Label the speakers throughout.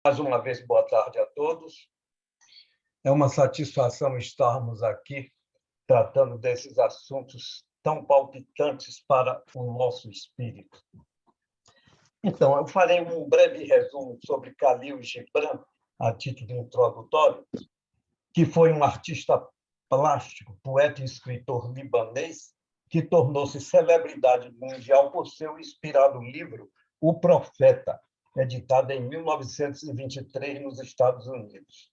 Speaker 1: Mais uma vez, boa tarde a todos. É uma satisfação estarmos aqui tratando desses assuntos tão palpitantes para o nosso espírito. Então, eu farei um breve resumo sobre Khalil Gibran, a título introdutório, que foi um artista plástico, poeta e escritor libanês, que tornou-se celebridade mundial por seu inspirado livro O Profeta, editado em 1923 nos Estados Unidos.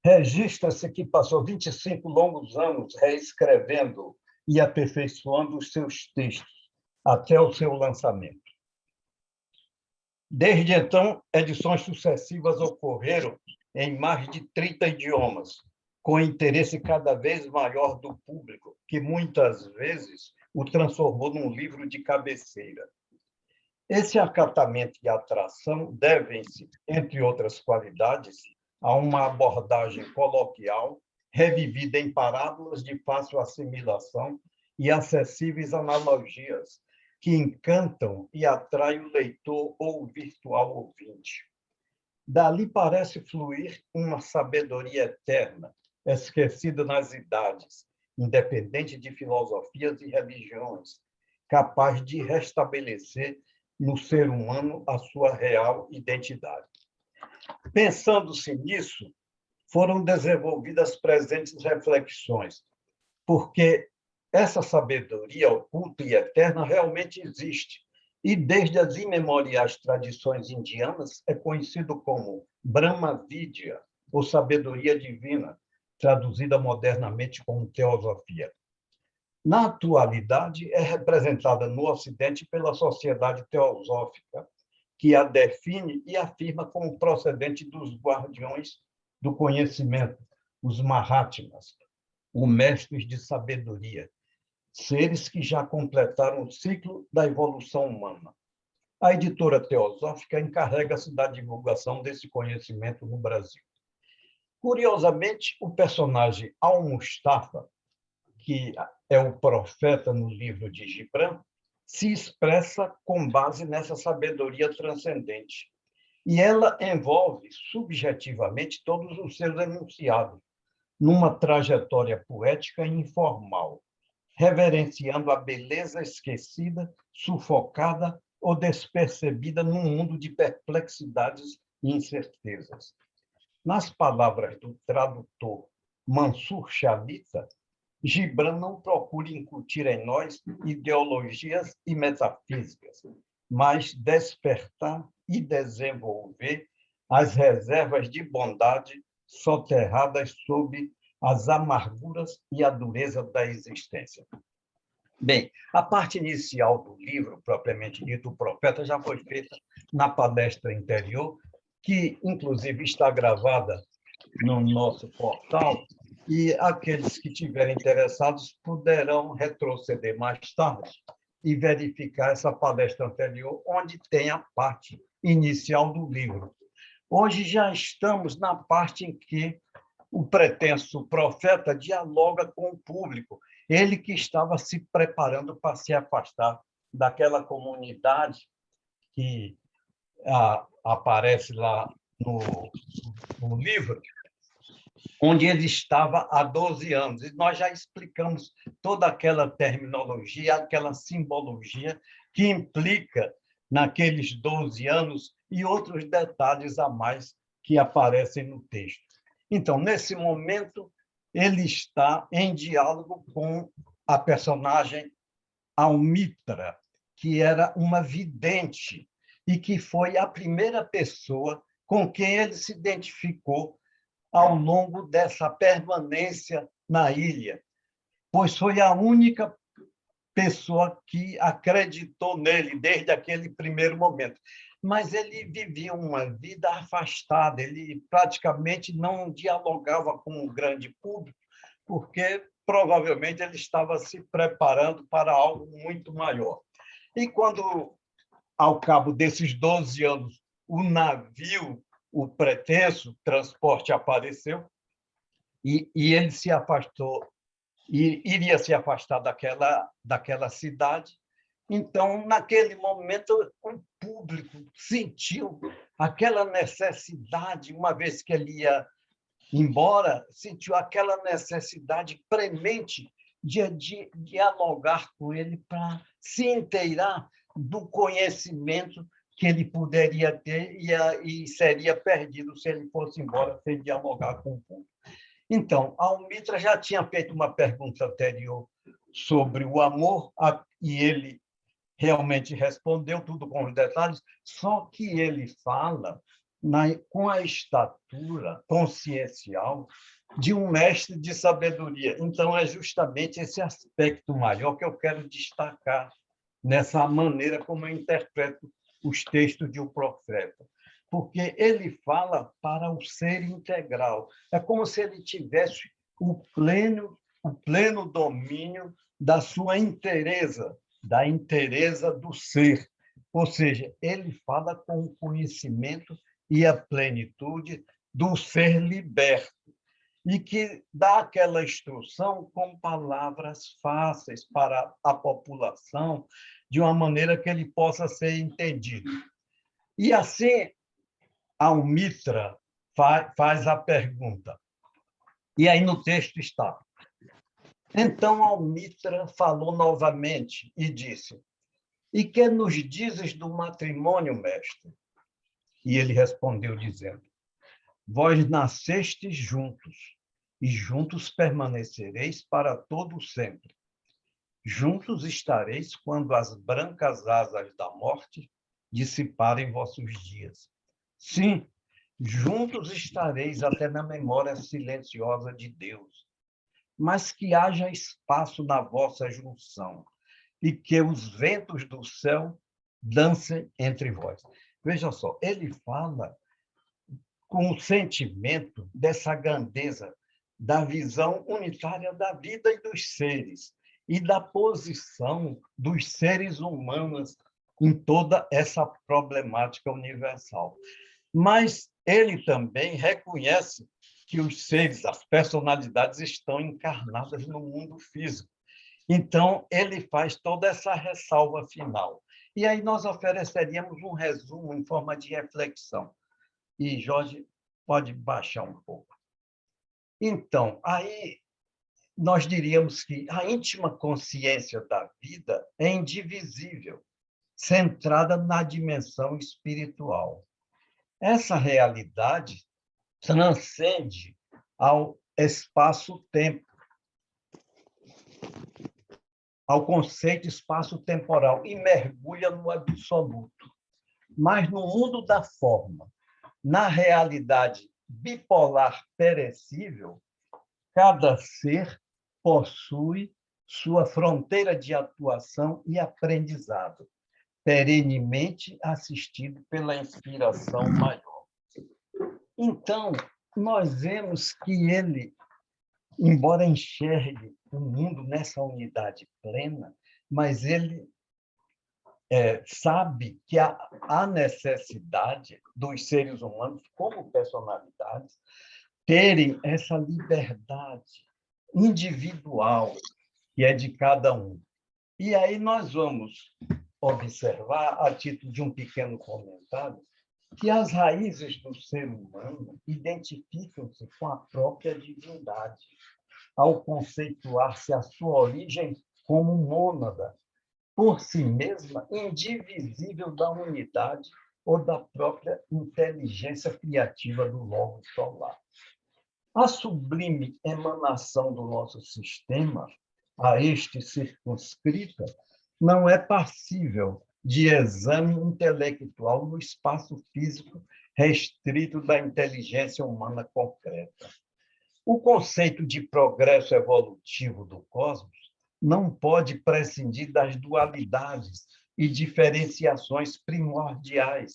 Speaker 1: Registra-se que passou 25 longos anos reescrevendo e aperfeiçoando os seus textos, até o seu lançamento. Desde então, edições sucessivas ocorreram em mais de 30 idiomas, com interesse cada vez maior do público, que muitas vezes o transformou num livro de cabeceira. Esse acatamento e atração devem-se, entre outras qualidades, a uma abordagem coloquial, revivida em parábolas de fácil assimilação e acessíveis analogias, que encantam e atraem o leitor ou o virtual ouvinte. Dali parece fluir uma sabedoria eterna, esquecida nas idades, independente de filosofias e religiões, capaz de restabelecer no ser humano a sua real identidade. Pensando-se nisso, foram desenvolvidas presentes reflexões, porque essa sabedoria oculta e eterna realmente existe, e desde as imemoriais tradições indianas é conhecido como Brahma Vidya, ou sabedoria divina, traduzida modernamente como teosofia. Na atualidade, é representada no Ocidente pela Sociedade Teosófica, que a define e afirma como procedente dos guardiões do conhecimento, os Mahatmas, os mestres de sabedoria, seres que já completaram o ciclo da evolução humana. A editora Teosófica encarrega-se da divulgação desse conhecimento no Brasil. Curiosamente, o personagem Al-Mustafa, que é o profeta no livro de Gibran, se expressa com base nessa sabedoria transcendente. E ela envolve subjetivamente todos os seus enunciados, numa trajetória poética e informal, reverenciando a beleza esquecida, sufocada ou despercebida num mundo de perplexidades e incertezas. Nas palavras do tradutor Mansur Shalita, Gibran não procura incutir em nós ideologias e metafísicas, mas despertar e desenvolver as reservas de bondade soterradas sob as amarguras e a dureza da existência. Bem, a parte inicial do livro, propriamente dito, O Profeta, já foi feita na palestra anterior, que, inclusive, está gravada no nosso portal, e aqueles que estiverem interessados poderão retroceder mais tarde e verificar essa palestra anterior, onde tem a parte inicial do livro. Hoje já estamos na parte em que o pretenso profeta dialoga com o público, ele que estava se preparando para se afastar daquela comunidade que aparece lá no livro, onde ele estava há 12 anos. E nós já explicamos toda aquela terminologia, aquela simbologia que implica naqueles 12 anos e outros detalhes a mais que aparecem no texto. Então, nesse momento, ele está em diálogo com a personagem Almitra, que era uma vidente e que foi a primeira pessoa com quem ele se identificou ao longo dessa permanência na ilha, pois foi a única pessoa que acreditou nele desde aquele primeiro momento. Mas ele vivia uma vida afastada, ele praticamente não dialogava com o grande público, porque provavelmente ele estava se preparando para algo muito maior. E quando, ao cabo desses 12 anos, o navio, o pretenso transporte apareceu, e ele se afastou, e iria se afastar daquela cidade, Então, naquele momento, o público sentiu aquela necessidade, uma vez que ele ia embora, sentiu aquela necessidade premente de dialogar com ele para se inteirar do conhecimento que ele poderia ter e seria perdido se ele fosse embora sem dialogar com o público. Então, a Almitra já tinha feito uma pergunta anterior sobre o amor, e ele realmente respondeu tudo com os detalhes, só que ele fala com a estatura consciencial de um mestre de sabedoria. Então, é justamente esse aspecto maior que eu quero destacar nessa maneira como eu interpreto os textos de um profeta. Porque ele fala para o ser integral. É como se ele tivesse o pleno domínio da sua inteireza, da inteireza do ser. Ou seja, ele fala com o conhecimento e a plenitude do ser liberto, e que dá aquela instrução com palavras fáceis para a população, de uma maneira que ele possa ser entendido. E assim, Almitra faz a pergunta. E aí no texto está: então Almitra falou novamente e disse: e que nos dizes do matrimônio, mestre? E ele respondeu dizendo: vós nascestes juntos, e juntos permanecereis para todo sempre. Juntos estareis quando as brancas asas da morte dissiparem vossos dias. Sim, juntos estareis até na memória silenciosa de Deus, mas que haja espaço na vossa junção, e que os ventos do céu dancem entre vós. Veja só, ele fala com o sentimento dessa grandeza, da visão unitária da vida e dos seres, e da posição dos seres humanos em toda essa problemática universal. Mas ele também reconhece que os seres, as personalidades, estão encarnadas no mundo físico. Então, ele faz toda essa ressalva final. E aí nós ofereceríamos um resumo em forma de reflexão. E Jorge pode baixar um pouco. Então, aí nós diríamos que a íntima consciência da vida é indivisível, centrada na dimensão espiritual. Essa realidade transcende ao espaço-tempo, ao conceito espaço-temporal, e mergulha no absoluto. Mas no mundo da forma, na realidade bipolar perecível, cada ser possui sua fronteira de atuação e aprendizado, perenemente assistido pela inspiração maior. Então, nós vemos que ele, embora enxergue o mundo nessa unidade plena, mas ele sabe que há necessidade dos seres humanos, como personalidades, terem essa liberdade individual que é de cada um. E aí nós vamos observar, a título de um pequeno comentário, que as raízes do ser humano identificam-se com a própria divindade, ao conceituar-se a sua origem como mônada, por si mesma, indivisível da unidade ou da própria inteligência criativa do Logo solar. A sublime emanação do nosso sistema, a este circunscrita, não é passível de exame intelectual no espaço físico restrito da inteligência humana concreta. O conceito de progresso evolutivo do cosmos não pode prescindir das dualidades e diferenciações primordiais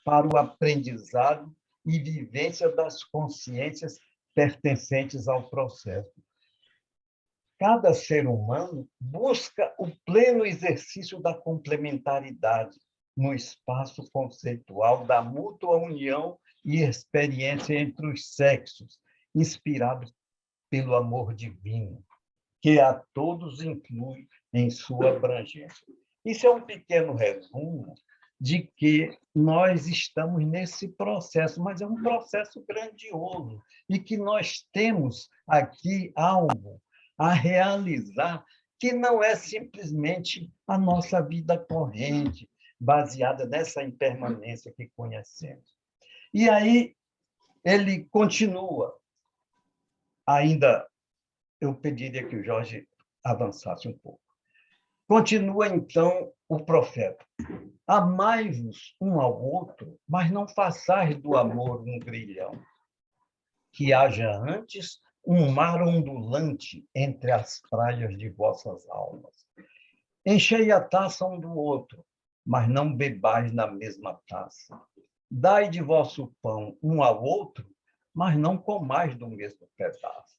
Speaker 1: para o aprendizado e vivência das consciências pertencentes ao processo. Cada ser humano busca o pleno exercício da complementaridade no espaço conceitual da mútua união e experiência entre os sexos, inspirados pelo amor divino, que a todos inclui em sua abrangência. Isso é um pequeno resumo de que nós estamos nesse processo, mas é um processo grandioso e que nós temos aqui algo a realizar que não é simplesmente a nossa vida corrente, baseada nessa impermanência que conhecemos. E aí ele continua, ainda eu pediria que o Jorge avançasse um pouco. Continua, então, o profeta. Amai-vos um ao outro, mas não façais do amor um grilhão. Que haja antes um mar ondulante entre as praias de vossas almas. Enchei a taça um do outro, mas não bebais na mesma taça. Dai de vosso pão um ao outro, mas não comais do mesmo pedaço.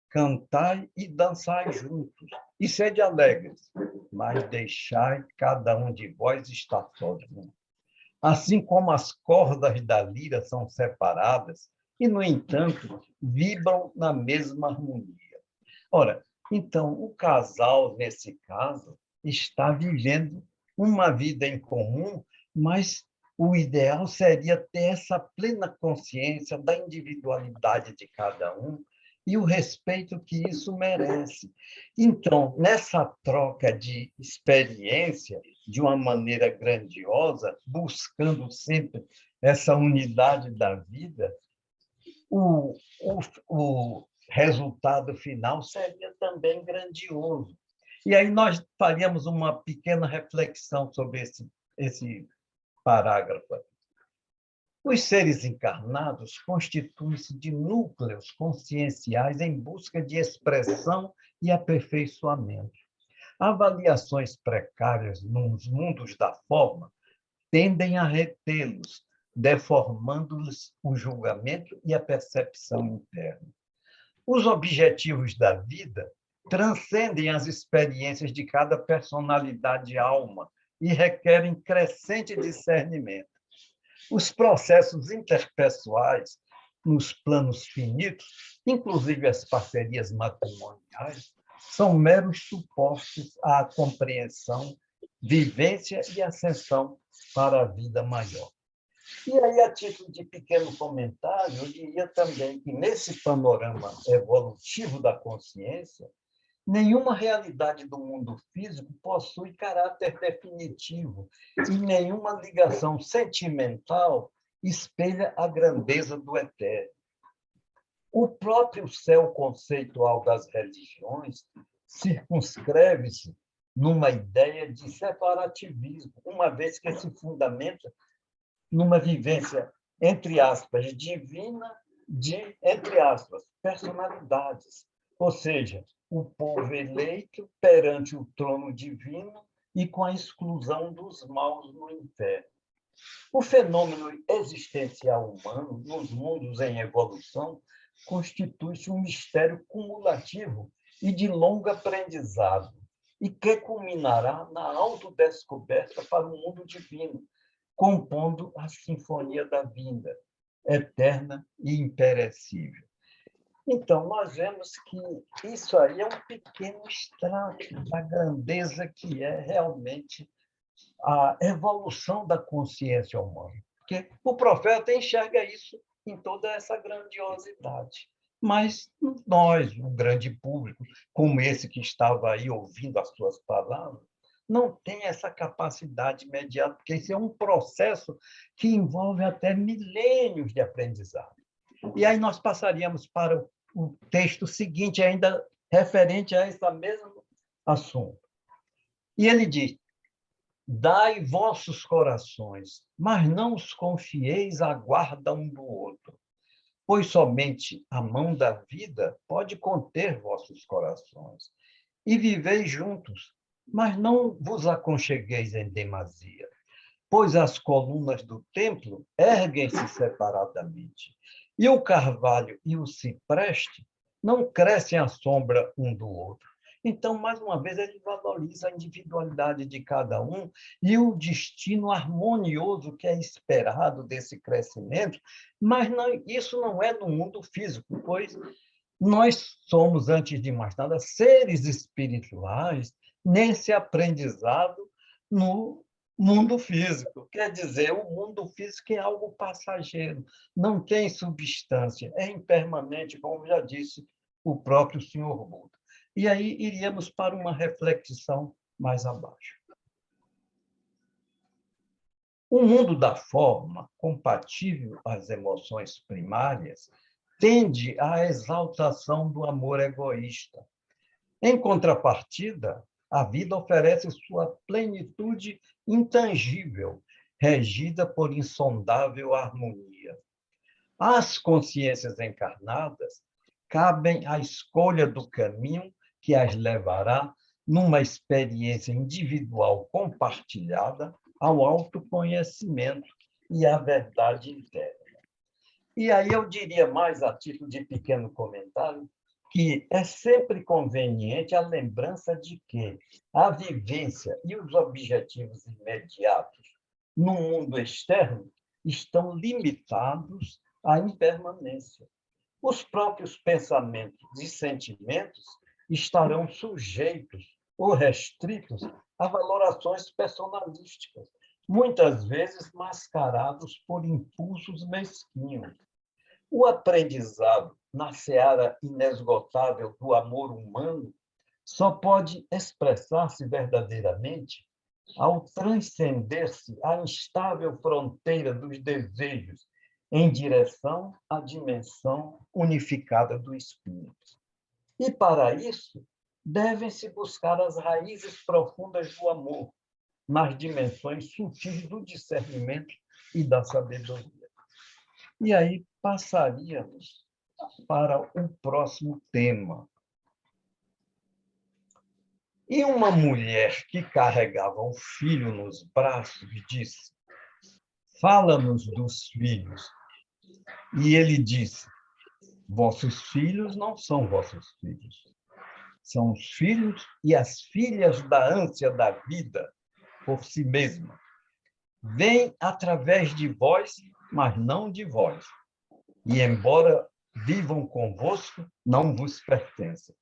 Speaker 1: Cantai e dançai juntos, e sede alegres, mas deixai cada um de vós estar sozinho. Assim como as cordas da lira são separadas, e, no entanto, vibram na mesma harmonia. Ora, então, o casal, nesse caso, está vivendo uma vida em comum, mas o ideal seria ter essa plena consciência da individualidade de cada um e o respeito que isso merece. Então, nessa troca de experiência, de uma maneira grandiosa, buscando sempre essa unidade da vida, o resultado final seria também grandioso. E aí nós faríamos uma pequena reflexão sobre esse parágrafo. Os seres encarnados constituem-se de núcleos conscienciais em busca de expressão e aperfeiçoamento. Avaliações precárias nos mundos da forma tendem a retê-los, deformando-lhes o julgamento e a percepção interna. Os objetivos da vida transcendem as experiências de cada personalidade e alma e requerem crescente discernimento. Os processos interpessoais nos planos finitos, inclusive as parcerias matrimoniais, são meros supostos à compreensão, vivência e ascensão para a vida maior. E aí, a título de pequeno comentário, eu diria também que, nesse panorama evolutivo da consciência, nenhuma realidade do mundo físico possui caráter definitivo e nenhuma ligação sentimental espelha a grandeza do eterno. O próprio céu conceitual das religiões circunscreve-se numa ideia de separativismo, uma vez que se fundamenta numa vivência, entre aspas, divina de, entre aspas, personalidades. Ou seja, o povo eleito perante o trono divino e com a exclusão dos maus no inferno. O fenômeno existencial humano, nos mundos em evolução, constitui-se um mistério cumulativo e de longo aprendizado, e que culminará na autodescoberta para o mundo divino, compondo a sinfonia da vinda, eterna e imperecível. Então, nós vemos que isso aí é um pequeno extrato da grandeza que é realmente a evolução da consciência humana. Porque o profeta enxerga isso em toda essa grandiosidade. Mas nós, o grande público, como esse que estava aí ouvindo as suas palavras, não tem essa capacidade imediata, porque isso é um processo que envolve até milênios de aprendizado. E aí nós passaríamos para o texto seguinte, ainda referente a esse mesmo assunto. E ele diz: dai vossos corações, mas não os confieis à guarda um do outro, pois somente a mão da vida pode conter vossos corações. E viveis juntos, mas não vos aconchegueis em demasia, pois as colunas do templo erguem-se separadamente, e o carvalho e o cipreste não crescem à sombra um do outro. Então, mais uma vez, ele valoriza a individualidade de cada um e o destino harmonioso que é esperado desse crescimento, mas não, isso não é no mundo físico, pois nós somos, antes de mais nada, seres espirituais nesse aprendizado no mundo físico. Quer dizer, o mundo físico é algo passageiro, não tem substância, é impermanente, como já disse o próprio senhor Buda. E aí iríamos para uma reflexão mais abaixo. O mundo da forma, compatível às emoções primárias, tende à exaltação do amor egoísta. Em contrapartida, a vida oferece sua plenitude intangível, regida por insondável harmonia. Às consciências encarnadas, cabem a escolha do caminho que as levará numa experiência individual compartilhada ao autoconhecimento e à verdade interna. E aí eu diria mais, a título de pequeno comentário, que é sempre conveniente a lembrança de que a vivência e os objetivos imediatos no mundo externo estão limitados à impermanência. Os próprios pensamentos e sentimentos estarão sujeitos ou restritos a valorações personalísticas, muitas vezes mascarados por impulsos mesquinhos. O aprendizado na seara inesgotável do amor humano só pode expressar-se verdadeiramente ao transcender-se a instável fronteira dos desejos em direção à dimensão unificada do espírito. E, para isso, devem-se buscar as raízes profundas do amor, nas dimensões sutis do discernimento e da sabedoria. E aí passaríamos para o próximo tema. E uma mulher que carregava um filho nos braços disse: fala-nos dos filhos. E ele disse: vossos filhos não são vossos filhos. São os filhos e as filhas da ânsia da vida por si mesma. Vêm através de vós, mas não de vós. E, embora vivam convosco, não vos pertencem.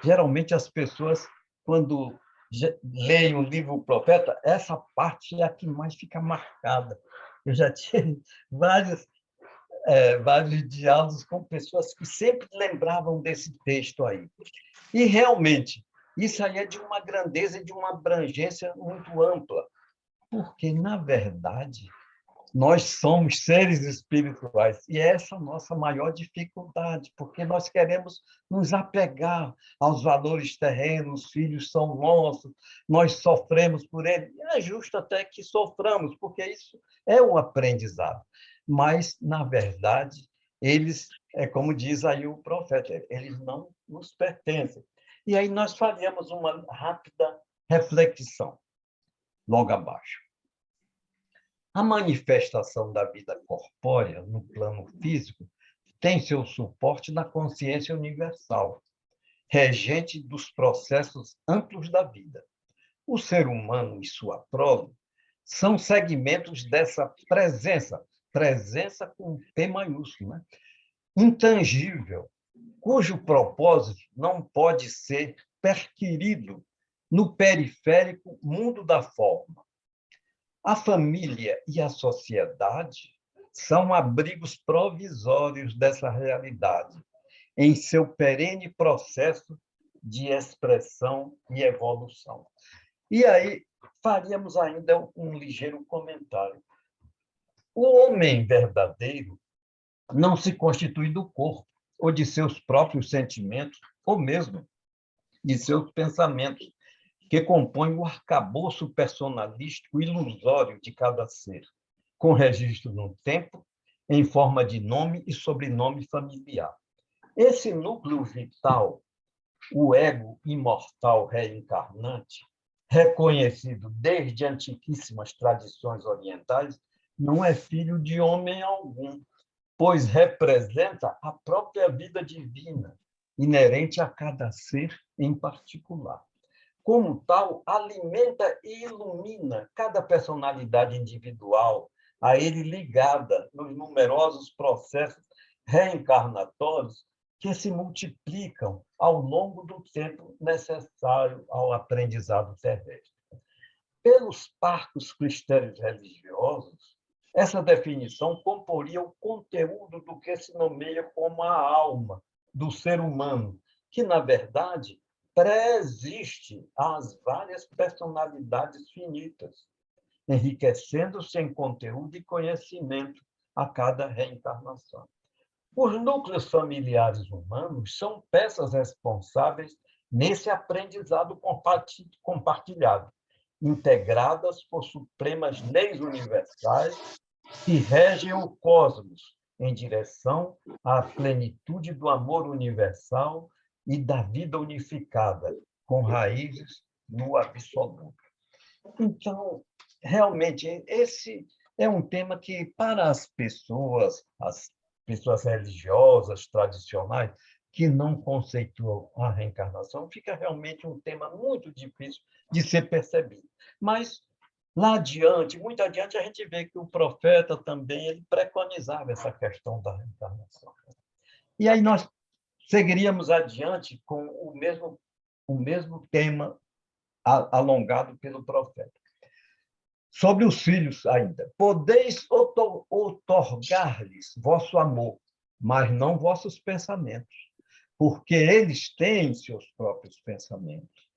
Speaker 1: Geralmente, as pessoas, quando leem o livro Profeta, essa parte é a que mais fica marcada. Eu já tive vários diálogos com pessoas que sempre lembravam desse texto aí. E, realmente, isso aí é de uma grandeza e de uma abrangência muito ampla, porque, na verdade, nós somos seres espirituais e essa é a nossa maior dificuldade, porque nós queremos nos apegar aos valores terrenos, os filhos são nossos, nós sofremos por eles, e é justo até que soframos, porque isso é um aprendizado. Mas, na verdade, eles, é como diz aí o profeta, eles não nos pertencem. E aí nós faríamos uma rápida reflexão, logo abaixo. A manifestação da vida corpórea no plano físico tem seu suporte na consciência universal, regente dos processos amplos da vida. O ser humano e sua prole são segmentos dessa presença com P maiúsculo, né? Intangível, cujo propósito não pode ser perquirido no periférico mundo da forma. A família e a sociedade são abrigos provisórios dessa realidade, em seu perene processo de expressão e evolução. E aí faríamos ainda um ligeiro comentário. O homem verdadeiro não se constitui do corpo, ou de seus próprios sentimentos, ou mesmo de seus pensamentos, que compõe o arcabouço personalístico ilusório de cada ser, com registro no tempo, em forma de nome e sobrenome familiar. Esse núcleo vital, o ego imortal reencarnante, reconhecido desde antiquíssimas tradições orientais, não é filho de homem algum, pois representa a própria vida divina, inerente a cada ser em particular. Como tal, alimenta e ilumina cada personalidade individual, a ele ligada nos numerosos processos reencarnatórios que se multiplicam ao longo do tempo necessário ao aprendizado terrestre. pelos parcos critérios religiosos, essa definição comporia o conteúdo do que se nomeia como a alma do ser humano, que, na verdade, pré-existe às várias personalidades finitas, enriquecendo-se em conteúdo e conhecimento a cada reencarnação. Os núcleos familiares humanos são peças responsáveis nesse aprendizado compartilhado, integradas por supremas leis universais que regem o cosmos em direção à plenitude do amor universal e da vida unificada, com raízes no absoluto. Então, realmente, esse é um tema que, para as pessoas religiosas, tradicionais, que não conceituam a reencarnação, fica realmente um tema muito difícil de ser percebido. Mas, lá adiante, muito adiante, a gente vê que o profeta também ele preconizava essa questão da reencarnação. E aí nós seguiríamos adiante com o mesmo tema alongado pelo profeta. Sobre os filhos ainda. Podeis outorgar-lhes vosso amor, mas não vossos pensamentos, porque eles têm seus próprios pensamentos.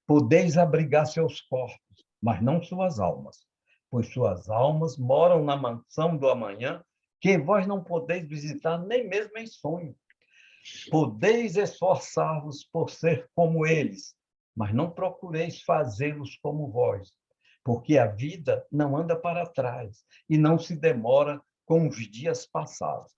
Speaker 1: Podeis abrigar seus corpos, mas não suas almas, pois suas almas moram na mansão do amanhã, que vós não podeis visitar nem mesmo em sonho. Podeis esforçar-vos por ser como eles, mas não procureis fazê-los como vós, porque a vida não anda para trás e não se demora com os dias passados.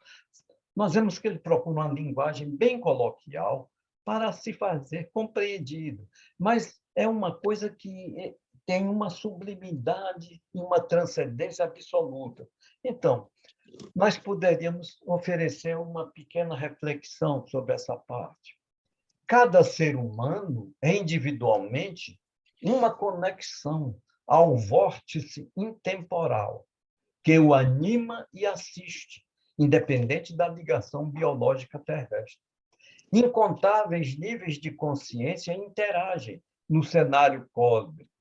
Speaker 1: Nós vemos que ele procura uma linguagem bem coloquial para se fazer compreendido, mas é uma coisa que tem uma sublimidade e uma transcendência absoluta. Então, nós poderíamos oferecer uma pequena reflexão sobre essa parte. Cada ser humano é individualmente uma conexão ao vórtice intemporal que o anima e assiste, independente da ligação biológica terrestre. Incontáveis níveis de consciência interagem no cenário cósmico,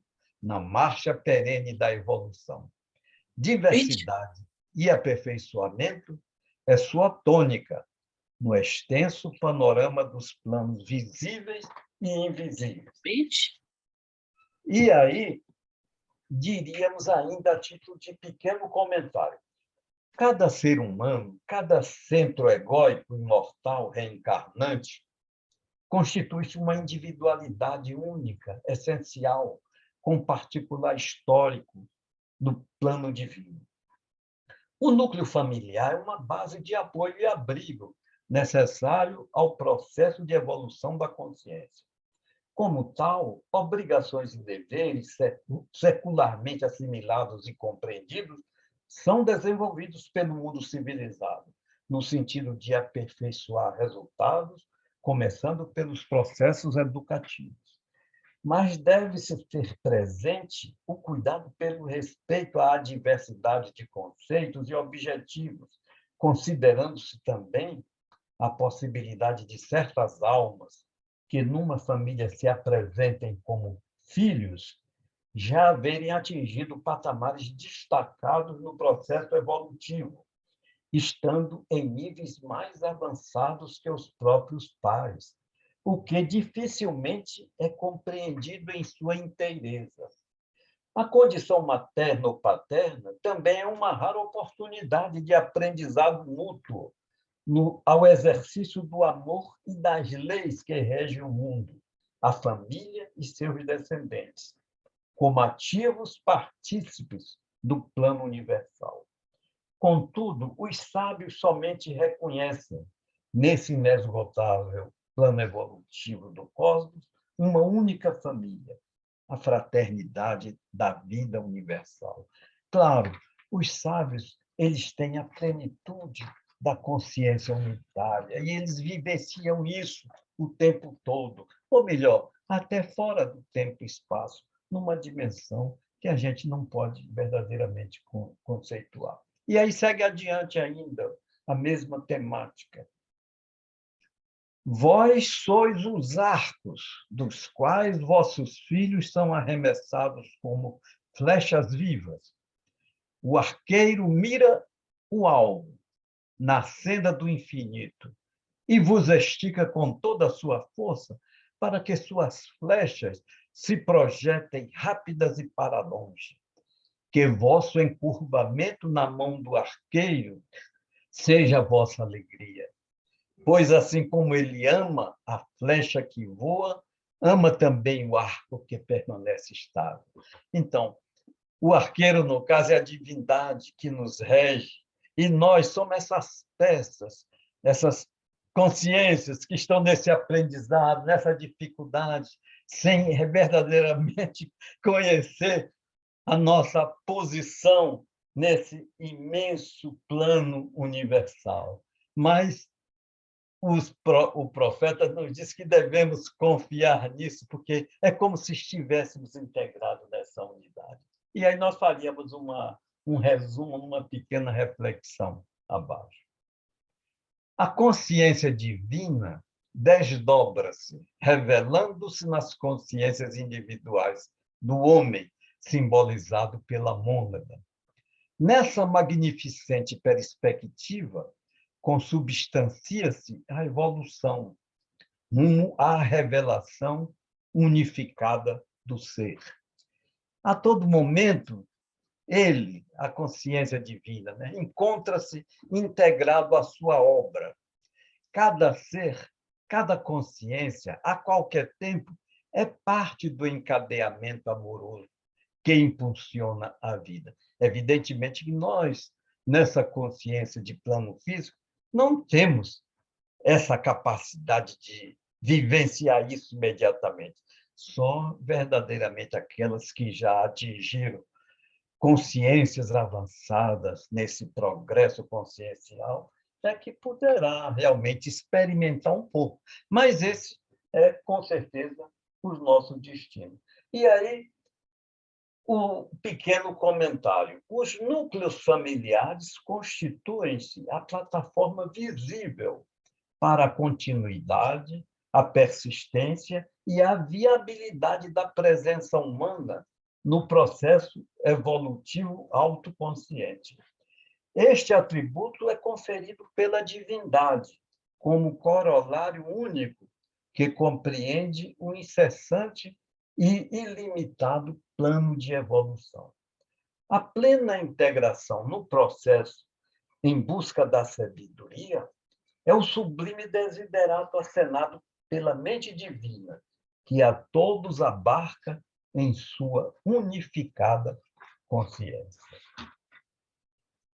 Speaker 1: na marcha perene da evolução. Diversidade e aperfeiçoamento é sua tônica no extenso panorama dos planos visíveis e invisíveis. E aí, diríamos ainda a título de pequeno comentário, cada ser humano, cada centro egóico, imortal, reencarnante, constitui-se uma individualidade única, essencial, com particular histórico do plano divino. O núcleo familiar é uma base de apoio e abrigo necessário ao processo de evolução da consciência. Como tal, obrigações e deveres secularmente assimilados e compreendidos são desenvolvidos pelo mundo civilizado, no sentido de aperfeiçoar resultados, começando pelos processos educativos. Mas deve-se ter presente o cuidado pelo respeito à diversidade de conceitos e objetivos, considerando-se também a possibilidade de certas almas que numa família se apresentem como filhos já haverem atingido patamares destacados no processo evolutivo, estando em níveis mais avançados que os próprios pais, o que dificilmente é compreendido em sua inteireza. A condição materna ou paterna também é uma rara oportunidade de aprendizado mútuo ao exercício do amor e das leis que regem o mundo, a família e seus descendentes, como ativos partícipes do plano universal. Contudo, os sábios somente reconhecem, nesse inesgotável plano evolutivo do cosmos, uma única família, a fraternidade da vida universal. Claro, os sábios eles têm a plenitude da consciência unitária e eles vivenciam isso o tempo todo, ou melhor, até fora do tempo e espaço, numa dimensão que a gente não pode verdadeiramente conceituar. E aí segue adiante ainda a mesma temática. Vós sois os arcos, dos quais vossos filhos são arremessados como flechas vivas. O arqueiro mira o alvo na senda do infinito e vos estica com toda a sua força para que suas flechas se projetem rápidas e para longe. Que vosso encurvamento na mão do arqueiro seja a vossa alegria. Pois assim como ele ama a flecha que voa, ama também o arco que permanece estável. Então, o arqueiro, no caso, é a divindade que nos rege, e nós somos essas peças, essas consciências que estão nesse aprendizado, nessa dificuldade, sem verdadeiramente conhecer a nossa posição nesse imenso plano universal. Mas o profeta nos diz que devemos confiar nisso, porque é como se estivéssemos integrados nessa unidade. E aí nós faríamos um resumo, uma pequena reflexão abaixo. A consciência divina desdobra-se, revelando-se nas consciências individuais do homem, simbolizado pela mônada. Nessa magnificente perspectiva, consubstancia-se a evolução, rumo à revelação unificada do ser. A todo momento, ele, a consciência divina, encontra-se integrado à sua obra. Cada ser, cada consciência, a qualquer tempo, é parte do encadeamento amoroso que impulsiona a vida. Evidentemente que nós, nessa consciência de plano físico, não temos essa capacidade de vivenciar isso imediatamente. Só verdadeiramente aquelas que já atingiram consciências avançadas nesse progresso consciencial é que poderá realmente experimentar um pouco. Mas esse é, com certeza, o nosso destino. E aí, o pequeno comentário. Os núcleos familiares constituem-se a plataforma visível para a continuidade, a persistência e a viabilidade da presença humana no processo evolutivo autoconsciente. Este atributo é conferido pela divindade, como corolário único que compreende o incessante e ilimitado plano de evolução. A plena integração no processo em busca da sabedoria é o sublime desiderato acenado pela mente divina, que a todos abarca em sua unificada consciência.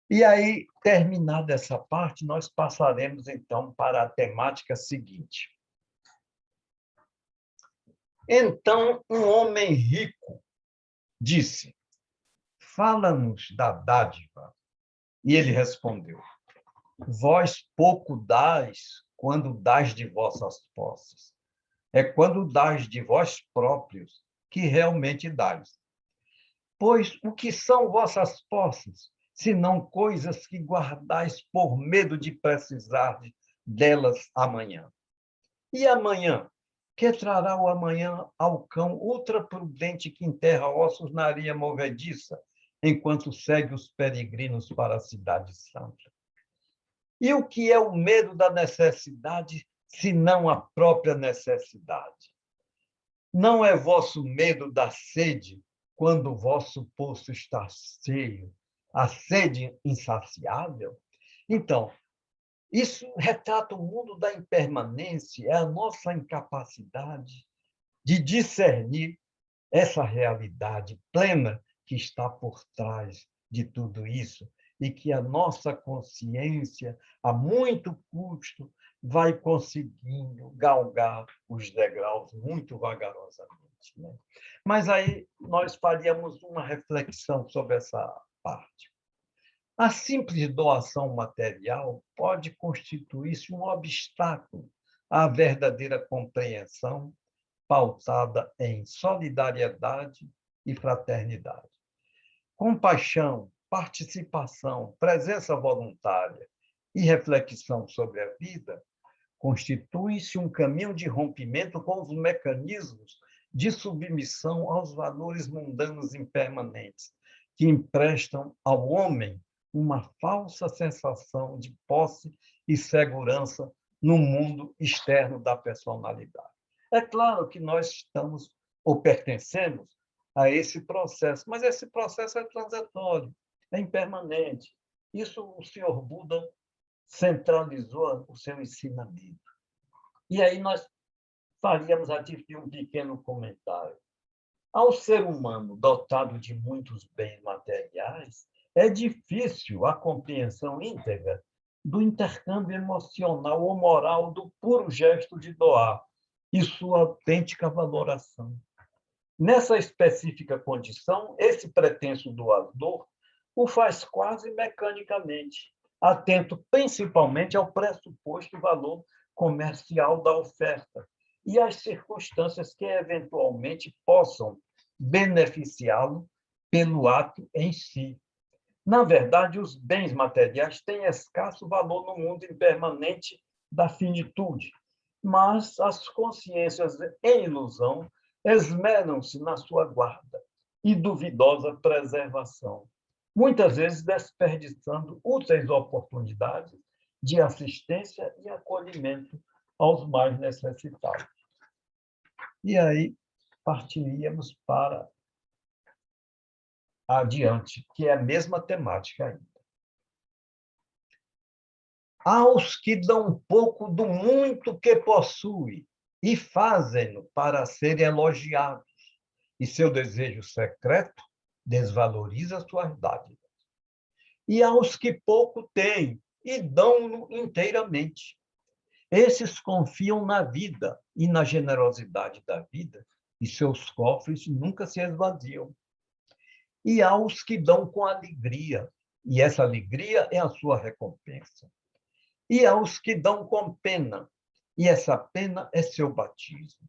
Speaker 1: E aí, terminada essa parte, nós passaremos, então, para a temática seguinte. Então, um homem rico disse, fala-nos da dádiva. E ele respondeu, vós pouco dais quando dais de vossas posses. É quando dais de vós próprios que realmente dais. Pois o que são vossas posses, senão coisas que guardais por medo de precisar delas amanhã? E amanhã? Que trará o amanhã ao cão ultraprudente que enterra ossos na areia movediça, enquanto segue os peregrinos para a cidade santa? E o que é o medo da necessidade, senão a própria necessidade? Não é vosso medo da sede, quando o vosso poço está cheio, a sede insaciável? Então, isso retrata o mundo da impermanência, é a nossa incapacidade de discernir essa realidade plena que está por trás de tudo isso e que a nossa consciência, a muito custo, vai conseguindo galgar os degraus muito vagarosamente. Mas aí nós faríamos uma reflexão sobre essa parte. A simples doação material pode constituir-se um obstáculo à verdadeira compreensão pautada em solidariedade e fraternidade. Compaixão, participação, presença voluntária e reflexão sobre a vida constituem-se um caminho de rompimento com os mecanismos de submissão aos valores mundanos impermanentes, que emprestam ao homem uma falsa sensação de posse e segurança no mundo externo da personalidade. É claro que nós estamos ou pertencemos a esse processo, mas esse processo é transitório, é impermanente. Isso o senhor Buda centralizou o seu ensinamento. E aí nós faríamos a título de um pequeno comentário. Ao ser humano dotado de muitos bens materiais, é difícil a compreensão íntegra do intercâmbio emocional ou moral do puro gesto de doar e sua autêntica valoração. Nessa específica condição, esse pretenso doador o faz quase mecanicamente, atento principalmente ao pressuposto valor comercial da oferta e às circunstâncias que eventualmente possam beneficiá-lo pelo ato em si. Na verdade, os bens materiais têm escasso valor no mundo impermanente da finitude, mas as consciências em ilusão esmeram-se na sua guarda e duvidosa preservação, muitas vezes desperdiçando úteis oportunidades de assistência e acolhimento aos mais necessitados. E aí partiríamos para adiante, que é a mesma temática ainda. Aos que dão pouco do muito que possui e fazem-no para serem elogiados, e seu desejo secreto desvaloriza suas dádivas. E aos que pouco têm e dão-no inteiramente. Esses confiam na vida e na generosidade da vida, e seus cofres nunca se esvaziam. E aos que dão com alegria, e essa alegria é a sua recompensa. E aos que dão com pena, e essa pena é seu batismo.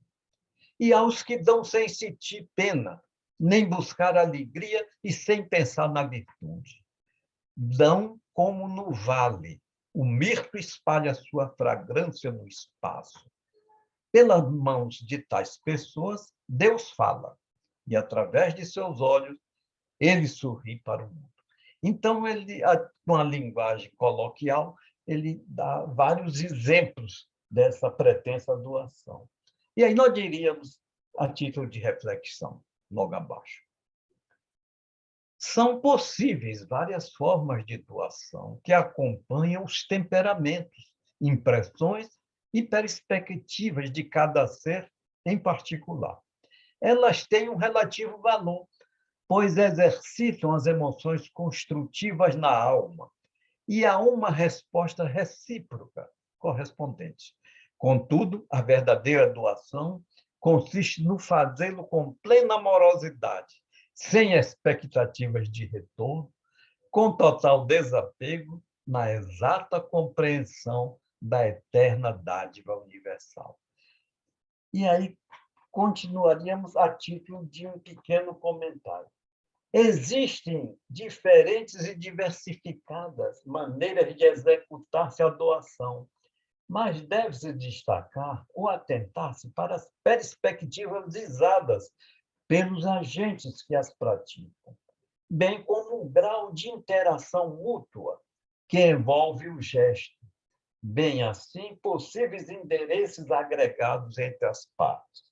Speaker 1: E aos que dão sem sentir pena, nem buscar alegria e sem pensar na virtude. Dão como no vale, o mirto espalha sua fragrância no espaço. Pelas mãos de tais pessoas, Deus fala, e através de seus olhos, ele sorri para o mundo. Então, ele, com a linguagem coloquial, ele dá vários exemplos dessa pretensa doação. E aí nós diríamos, a título de reflexão, logo abaixo. São possíveis várias formas de doação que acompanham os temperamentos, impressões e perspectivas de cada ser em particular. Elas têm um relativo valor, pois exercitam as emoções construtivas na alma, e há uma resposta recíproca correspondente. Contudo, a verdadeira doação consiste no fazê-lo com plena amorosidade, sem expectativas de retorno, com total desapego, na exata compreensão da eterna dádiva universal. E aí continuaríamos a título de um pequeno comentário. Existem diferentes e diversificadas maneiras de executar-se a doação, mas deve-se destacar ou atentar-se para as perspectivas visadas pelos agentes que as praticam, bem como o grau de interação mútua que envolve o gesto, bem assim possíveis interesses agregados entre as partes.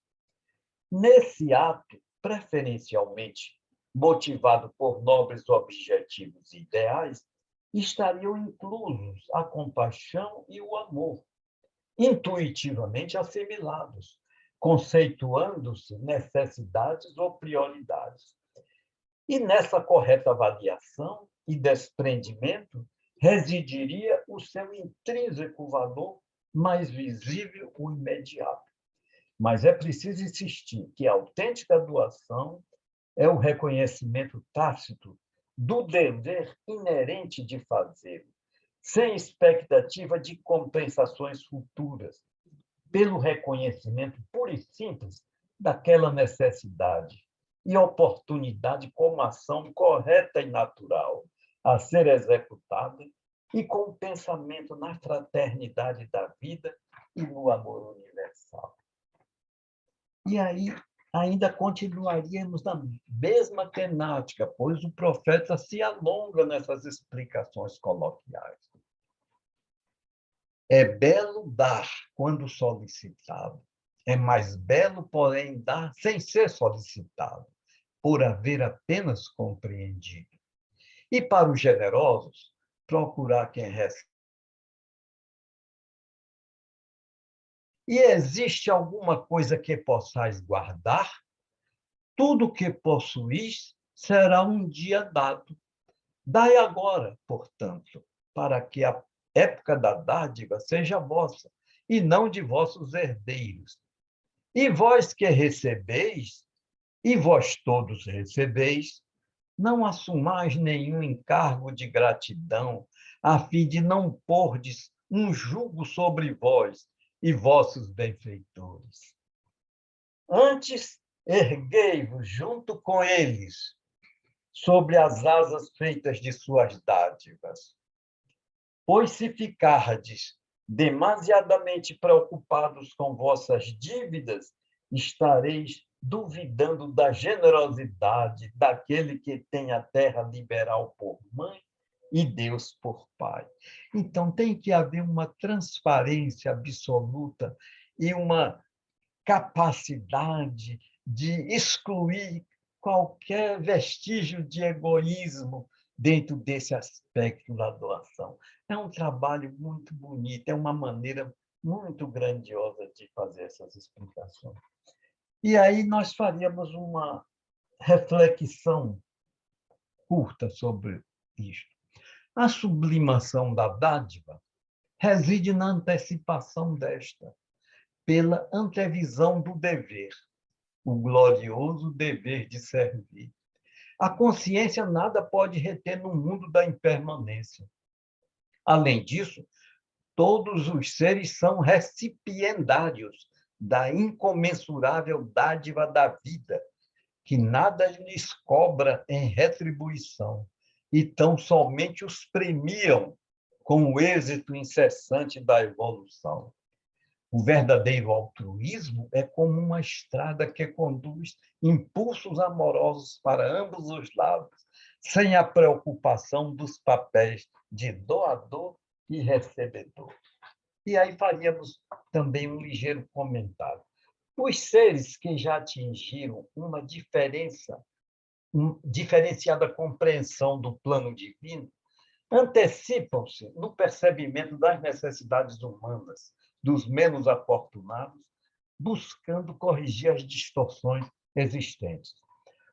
Speaker 1: Nesse ato, preferencialmente motivado por nobres objetivos e ideais, estariam inclusos a compaixão e o amor, intuitivamente assimilados, conceituando-se necessidades ou prioridades. E nessa correta avaliação e desprendimento residiria o seu intrínseco valor mais visível ou imediato. Mas é preciso insistir que a autêntica doação é o reconhecimento tácito do dever inerente de fazê-lo, sem expectativa de compensações futuras, pelo reconhecimento puro e simples daquela necessidade e oportunidade como ação correta e natural a ser executada e com o pensamento na fraternidade da vida e no amor universal. E aí, ainda continuaríamos na mesma temática, pois o profeta se alonga nessas explicações coloquiais. É belo dar quando solicitado. É mais belo, porém, dar sem ser solicitado, por haver apenas compreendido. E para os generosos, procurar quem recebe. E existe alguma coisa que possais guardar? Tudo que possuís será um dia dado. Dai agora, portanto, para que a época da dádiva seja vossa, e não de vossos herdeiros. E vós que recebeis, e vós todos recebeis, não assumais nenhum encargo de gratidão, a fim de não pordes um jugo sobre vós e vossos benfeitores. Antes, erguei-vos junto com eles, sobre as asas feitas de suas dádivas. Pois se ficardes demasiadamente preocupados com vossas dívidas, estareis duvidando da generosidade daquele que tem a terra liberal por mãe e Deus por pai. Então, tem que haver uma transparência absoluta e uma capacidade de excluir qualquer vestígio de egoísmo dentro desse aspecto da doação. É um trabalho muito bonito, é uma maneira muito grandiosa de fazer essas explicações. E aí nós faríamos uma reflexão curta sobre isto. A sublimação da dádiva reside na antecipação desta, pela antevisão do dever, o glorioso dever de servir. A consciência nada pode reter no mundo da impermanência. Além disso, todos os seres são recipiendários da incomensurável dádiva da vida, que nada lhes cobra em retribuição, e tão somente os premiam com o êxito incessante da evolução. O verdadeiro altruísmo é como uma estrada que conduz impulsos amorosos para ambos os lados, sem a preocupação dos papéis de doador e recebedor. E aí faríamos também um ligeiro comentário. Os seres que já atingiram uma diferenciada compreensão do plano divino antecipam-se no percebimento das necessidades humanas, dos menos afortunados, buscando corrigir as distorções existentes.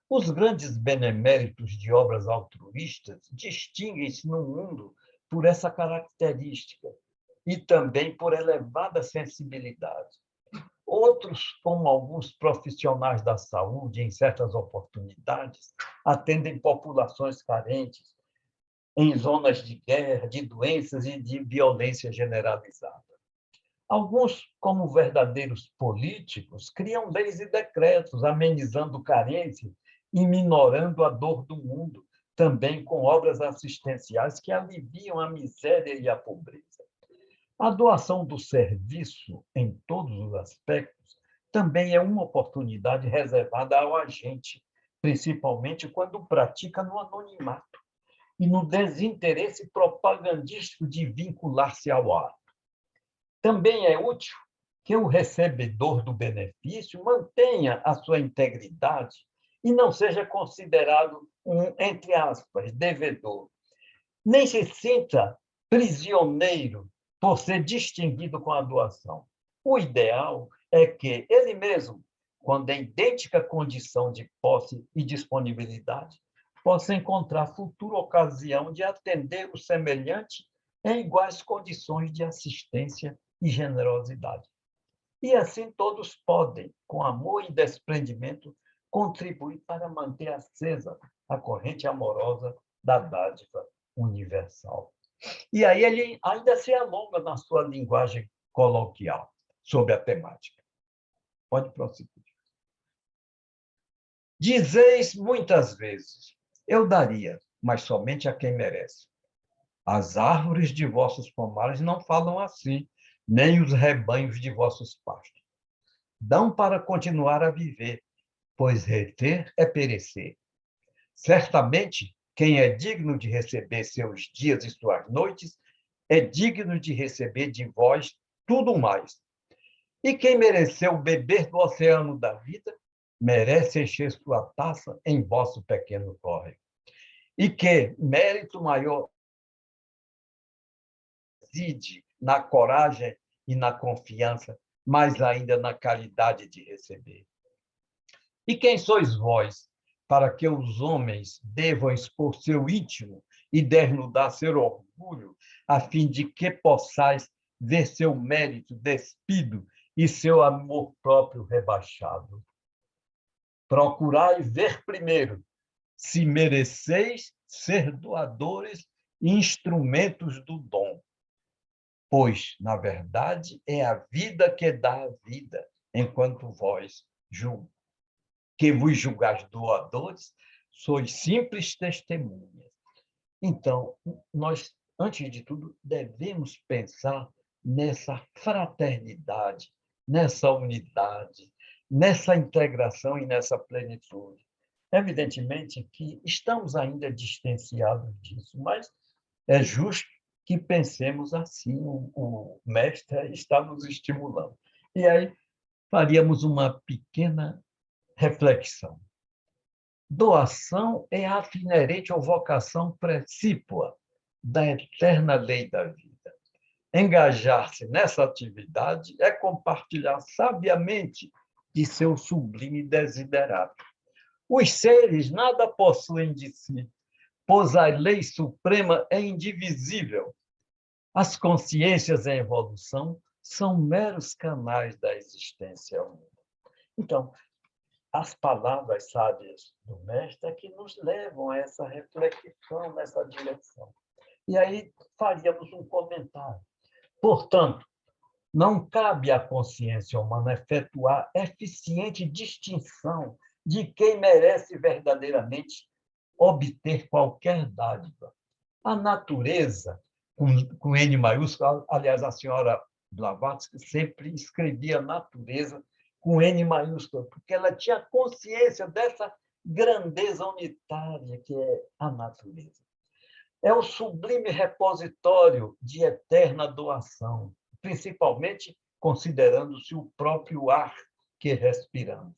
Speaker 1: Os grandes beneméritos de obras altruístas distinguem-se no mundo por essa característica e também por elevada sensibilidade. Outros, como alguns profissionais da saúde, em certas oportunidades, atendem populações carentes, em zonas de guerra, de doenças e de violência generalizada. Alguns, como verdadeiros políticos, criam leis e decretos, amenizando carências e minorando a dor do mundo, também com obras assistenciais que aliviam a miséria e a pobreza. A doação do serviço, em todos os aspectos, também é uma oportunidade reservada ao agente, principalmente quando o pratica no anonimato e no desinteresse propagandístico de vincular-se ao ato. Também é útil que o recebedor do benefício mantenha a sua integridade e não seja considerado um, entre aspas, devedor. Nem se sinta prisioneiro por ser distinguido com a doação. O ideal é que ele mesmo, quando em idêntica condição de posse e disponibilidade, possa encontrar futura ocasião de atender o semelhante em iguais condições de assistência e generosidade. E assim todos podem, com amor e desprendimento, contribuir para manter acesa a corrente amorosa da dádiva universal. E aí ele ainda se alonga na sua linguagem coloquial sobre a temática. Pode prosseguir. Dizeis muitas vezes, eu daria, mas somente a quem merece. As árvores de vossos pomares não falam assim, nem os rebanhos de vossos pastos. Dão para continuar a viver, pois reter é perecer. Certamente, quem é digno de receber seus dias e suas noites é digno de receber de vós tudo mais. E quem mereceu beber do oceano da vida, merece encher sua taça em vosso pequeno córrego. E que mérito maior reside na coragem e na confiança, mais ainda na caridade de receber. E quem sois vós, para que os homens devam expor seu íntimo e desnudar seu orgulho, a fim de que possais ver seu mérito despido e seu amor próprio rebaixado? Procurai ver primeiro se mereceis ser doadores e instrumentos do dom, pois, na verdade, é a vida que dá a vida, enquanto vós, que vos julgais doadores, sois simples testemunhas. Então, nós, antes de tudo, devemos pensar nessa fraternidade, nessa unidade, nessa integração e nessa plenitude. Evidentemente que estamos ainda distanciados disso, mas é justo que pensemos assim, o mestre está nos estimulando. E aí faríamos uma pequena reflexão. Doação é ato inerente ou vocação precípua da eterna lei da vida. Engajar-se nessa atividade é compartilhar sabiamente de seu sublime desiderato. Os seres nada possuem de si, pois a lei suprema é indivisível. As consciências em evolução são meros canais da existência única. Então, as palavras sábias do mestre é que nos levam a essa reflexão nessa direção. E aí faríamos um comentário. Portanto, não cabe à consciência humana efetuar eficiente distinção de quem merece verdadeiramente obter qualquer dádiva. A natureza, com N maiúsculo, aliás, a senhora Blavatsky sempre escrevia natureza com N maiúsculo, porque ela tinha consciência dessa grandeza unitária que é a natureza. É o sublime repositório de eterna doação, principalmente considerando-se o próprio ar que respiramos.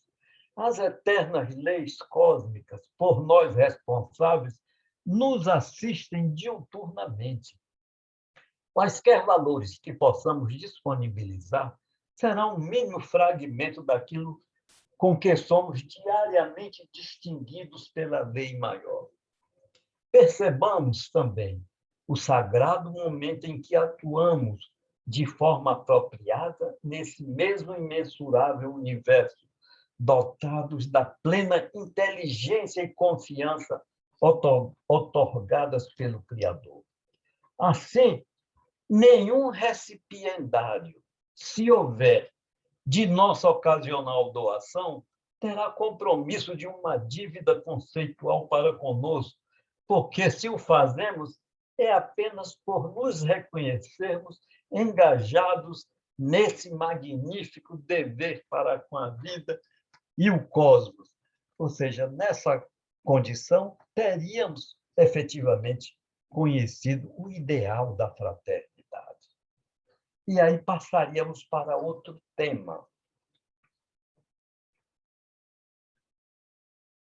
Speaker 1: As eternas leis cósmicas, por nós responsáveis, nos assistem diuturnamente. Quaisquer valores que possamos disponibilizar serão um mínimo fragmento daquilo com que somos diariamente distinguidos pela lei maior. Percebamos também o sagrado momento em que atuamos de forma apropriada nesse mesmo imensurável universo, dotados da plena inteligência e confiança otorgadas pelo Criador. Assim, nenhum recipiendário, se houver de nossa ocasional doação, terá compromisso de uma dívida conceitual para conosco, porque, se o fazemos, é apenas por nos reconhecermos engajados nesse magnífico dever para com a vida e o cosmos. Ou seja, nessa condição, teríamos efetivamente conhecido o ideal da fraternidade. E aí passaríamos para outro tema.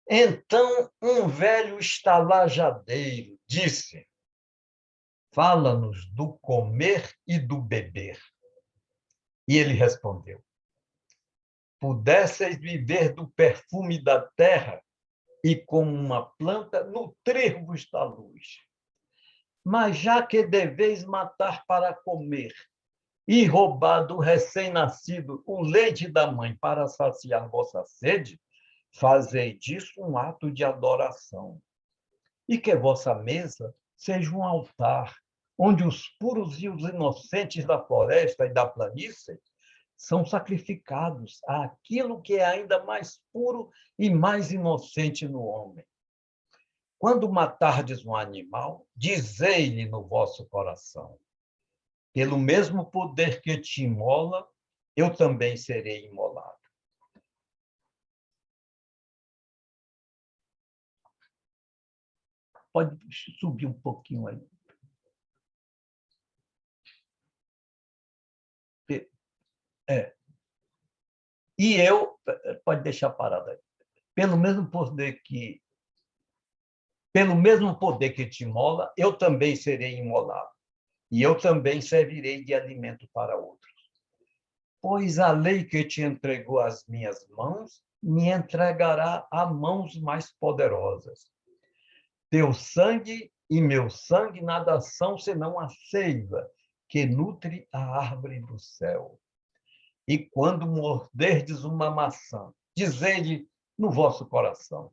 Speaker 1: Então, um velho estalajadeiro disse: fala-nos do comer e do beber. E ele respondeu: pudesseis viver do perfume da terra e, como uma planta, nutrir-vos da luz. Mas já que deveis matar para comer e roubar do recém-nascido o leite da mãe para saciar vossa sede, fazei disso um ato de adoração. E que vossa mesa seja um altar, onde os puros e os inocentes da floresta e da planície são sacrificados àquilo que é ainda mais puro e mais inocente no homem. Quando matardes um animal, dizei-lhe no vosso coração: pelo mesmo poder que te imola, eu também serei imolado. pode subir um pouquinho aí. É. E eu, pode deixar parado aí, pelo mesmo poder que te imola, eu também serei imolado, e eu também servirei de alimento para outros. Pois a lei que te entregou às minhas mãos me entregará a mãos mais poderosas. Teu sangue e meu sangue nada são senão a seiva que nutre a árvore do céu. E quando morderdes uma maçã, dizei-lhe no vosso coração: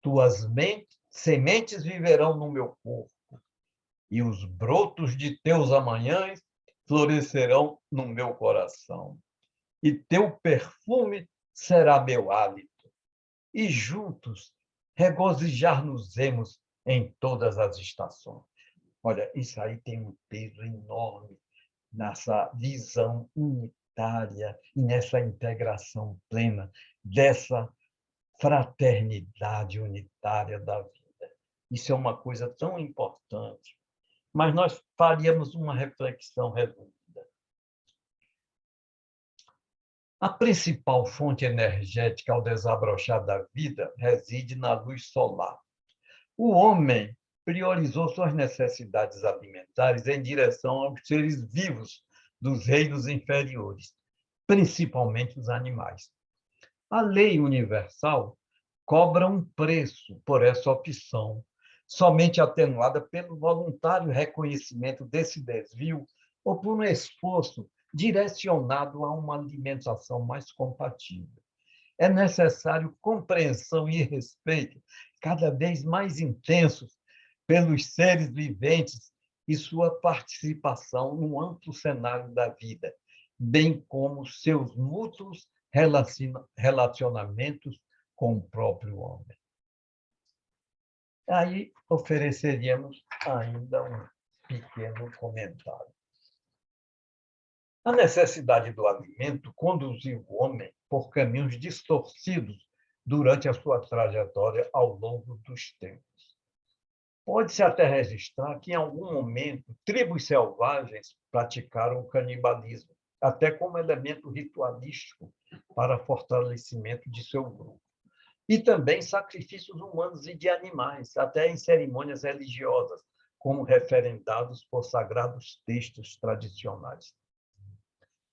Speaker 1: tuas sementes viverão no meu corpo, e os brotos de teus amanhãs florescerão no meu coração. E teu perfume será meu hálito. E juntos regozijar-nos-emos em todas as estações. Olha, isso aí tem um peso enorme nessa visão unitária e nessa integração plena dessa fraternidade unitária da vida. Isso é uma coisa tão importante. Mas nós faríamos uma reflexão resumida. A principal fonte energética ao desabrochar da vida reside na luz solar. O homem priorizou suas necessidades alimentares em direção aos seres vivos dos reinos inferiores, principalmente os animais. A lei universal cobra um preço por essa opção, somente atenuada pelo voluntário reconhecimento desse desvio ou por um esforço direcionado a uma alimentação mais compatível. É necessário compreensão e respeito cada vez mais intensos pelos seres viventes e sua participação no amplo cenário da vida, bem como seus mútuos relacionamentos com o próprio homem. Aí ofereceríamos ainda um pequeno comentário. A necessidade do alimento conduziu o homem por caminhos distorcidos durante a sua trajetória ao longo dos tempos. Pode-se até registrar que, em algum momento, tribos selvagens praticaram o canibalismo, até como elemento ritualístico para fortalecimento de seu grupo. E também sacrifícios humanos e de animais, até em cerimônias religiosas, como referendados por sagrados textos tradicionais.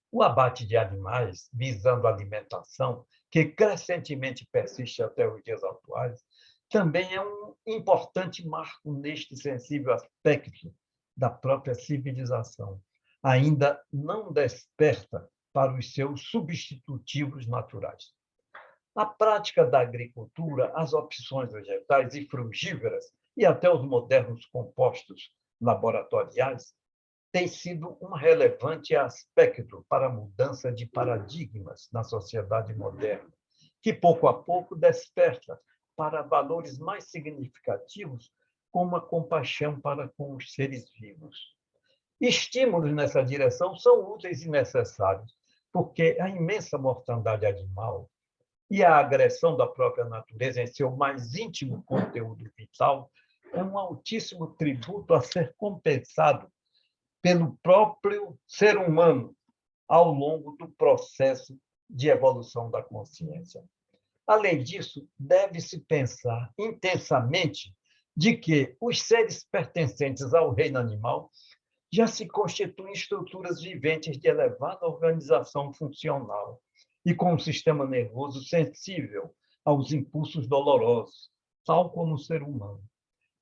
Speaker 1: O abate de animais visando alimentação, que crescentemente persiste até os dias atuais, também é um importante marco neste sensível aspecto da própria civilização. Ainda não desperta para os seus substitutivos naturais. A prática da agricultura, as opções vegetais e frugívoras e até os modernos compostos laboratoriais tem sido um relevante aspecto para a mudança de paradigmas na sociedade moderna, que pouco a pouco desperta para valores mais significativos, como a compaixão para com os seres vivos. Estímulos nessa direção são úteis e necessários, porque a imensa mortandade animal e a agressão da própria natureza em seu mais íntimo conteúdo vital é um altíssimo tributo a ser compensado pelo próprio ser humano ao longo do processo de evolução da consciência. Além disso, deve-se pensar intensamente de que os seres pertencentes ao reino animal já se constituem estruturas viventes de elevada organização funcional e com um sistema nervoso sensível aos impulsos dolorosos, tal como o ser humano.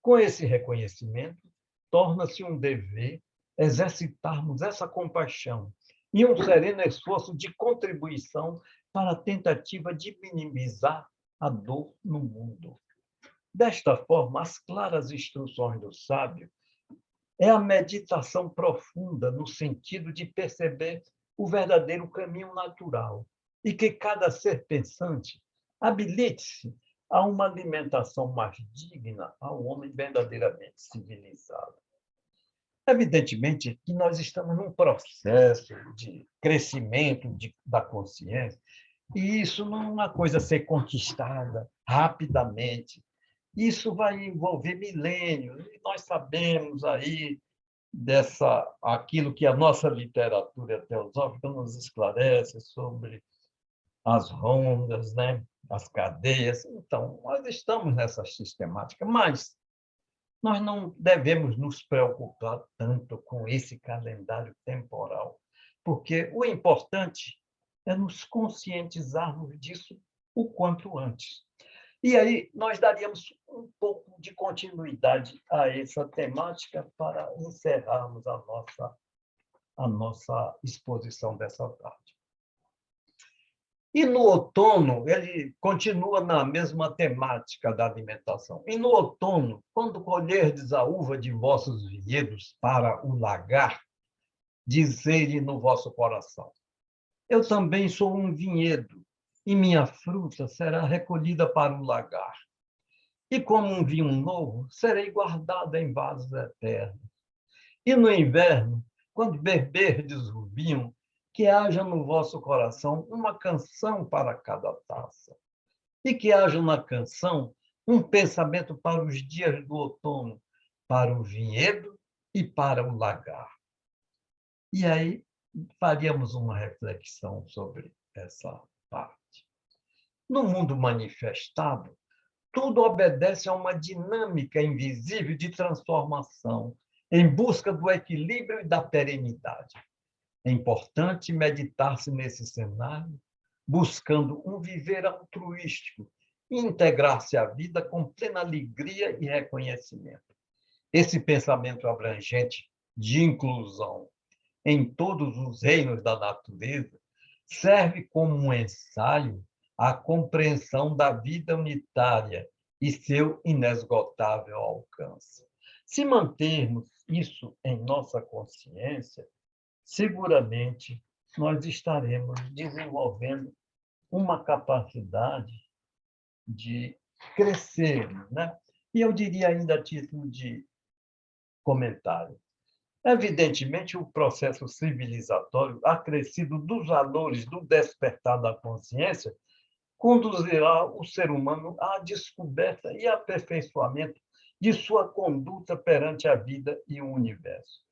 Speaker 1: Com esse reconhecimento, torna-se um dever exercitarmos essa compaixão e um sereno esforço de contribuição para a tentativa de minimizar a dor no mundo. Desta forma, as claras instruções do sábio é a meditação profunda no sentido de perceber o verdadeiro caminho natural e que cada ser pensante habilite-se a uma alimentação mais digna ao homem verdadeiramente civilizado. Evidentemente que nós estamos num processo de crescimento da consciência, e isso não é uma coisa a ser conquistada rapidamente, Isso vai envolver milênios, e nós sabemos aí aquilo que a nossa literatura teosófica nos esclarece sobre as rondas, né? As cadeias. Então, nós estamos nessa sistemática, mas nós não devemos nos preocupar tanto com esse calendário temporal, porque o importante é nos conscientizarmos disso o quanto antes. E aí nós daríamos um pouco de continuidade a essa temática para encerrarmos a nossa exposição dessa tarde. E no outono, ele continua na mesma temática da alimentação. E no outono, quando colherdes a uva de vossos vinhedos para o lagar, dizei-lhe no vosso coração: eu também sou um vinhedo, e minha fruta será recolhida para o lagar. E como um vinho novo, serei guardada em vasos eternos. E no inverno, quando beberdes o vinho, que haja no vosso coração uma canção para cada taça. E que haja na canção um pensamento para os dias do outono, para o vinhedo e para o lagar. E aí faríamos uma reflexão sobre essa parte. No mundo manifestado, tudo obedece a uma dinâmica invisível de transformação, em busca do equilíbrio e da perenidade. É importante meditar-se nesse cenário, buscando um viver altruístico e integrar-se à vida com plena alegria e reconhecimento. Esse pensamento abrangente de inclusão em todos os reinos da natureza serve como um ensaio à compreensão da vida unitária e seu inesgotável alcance. Se mantermos isso em nossa consciência, seguramente nós estaremos desenvolvendo uma capacidade de crescer, né? E eu diria ainda a título de comentário: evidentemente, o processo civilizatório acrescido dos valores do despertar da consciência conduzirá o ser humano à descoberta e aperfeiçoamento de sua conduta perante a vida e o universo.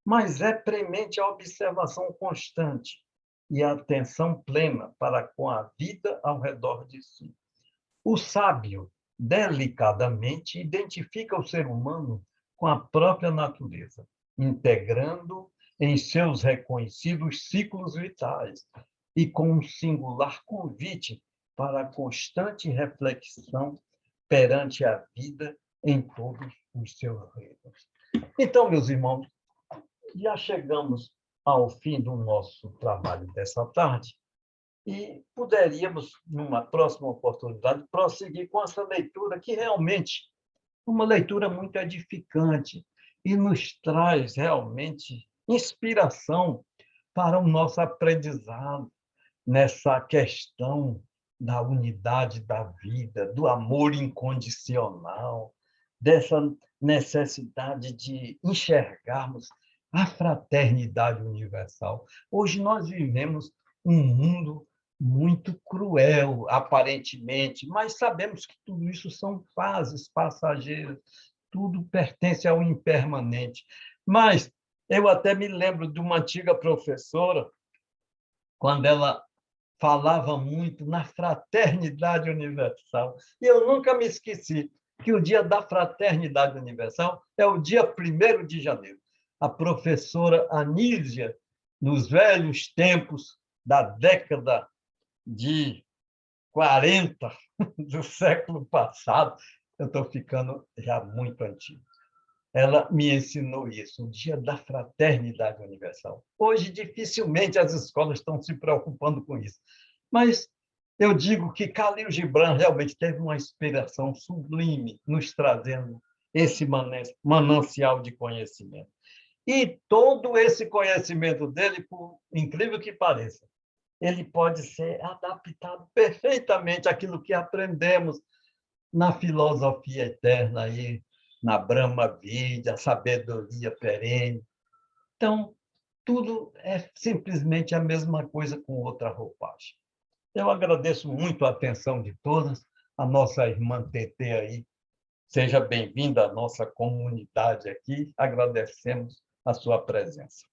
Speaker 1: Mas é premente a observação constante e a atenção plena para com a vida ao redor de si. O sábio, delicadamente, identifica o ser humano com a própria natureza, integrando em seus reconhecidos ciclos vitais e com um singular convite para a constante reflexão perante a vida em todos os seus reinos. Então, meus irmãos, já chegamos ao fim do nosso trabalho dessa tarde e poderíamos, numa próxima oportunidade, prosseguir com essa leitura, que realmente é uma leitura muito edificante e nos traz realmente inspiração para o nosso aprendizado nessa questão da unidade da vida, do amor incondicional, dessa necessidade de enxergarmos a fraternidade universal. Hoje nós vivemos um mundo muito cruel, aparentemente, mas sabemos que tudo isso são fases passageiras, tudo pertence ao impermanente. Mas eu até me lembro de uma antiga professora, quando ela falava muito na fraternidade universal. E eu nunca me esqueci que o dia da fraternidade universal é o dia 1º de janeiro. A professora Anísia, nos velhos tempos da década de 40 do século passado, eu estou ficando já muito antigo. Ela me ensinou isso, o dia da fraternidade universal. Hoje, dificilmente as escolas estão se preocupando com isso. Mas eu digo que Khalil Gibran realmente teve uma inspiração sublime nos trazendo esse manancial de conhecimento. E todo esse conhecimento dele, por incrível que pareça, ele pode ser adaptado perfeitamente àquilo que aprendemos na filosofia eterna, aí, na Brahma Vidya, a sabedoria perene. Então, tudo é simplesmente a mesma coisa com outra roupagem. Eu agradeço muito a atenção de todas, a nossa irmã TT aí Seja bem-vinda à nossa comunidade aqui. Agradecemos a sua presença.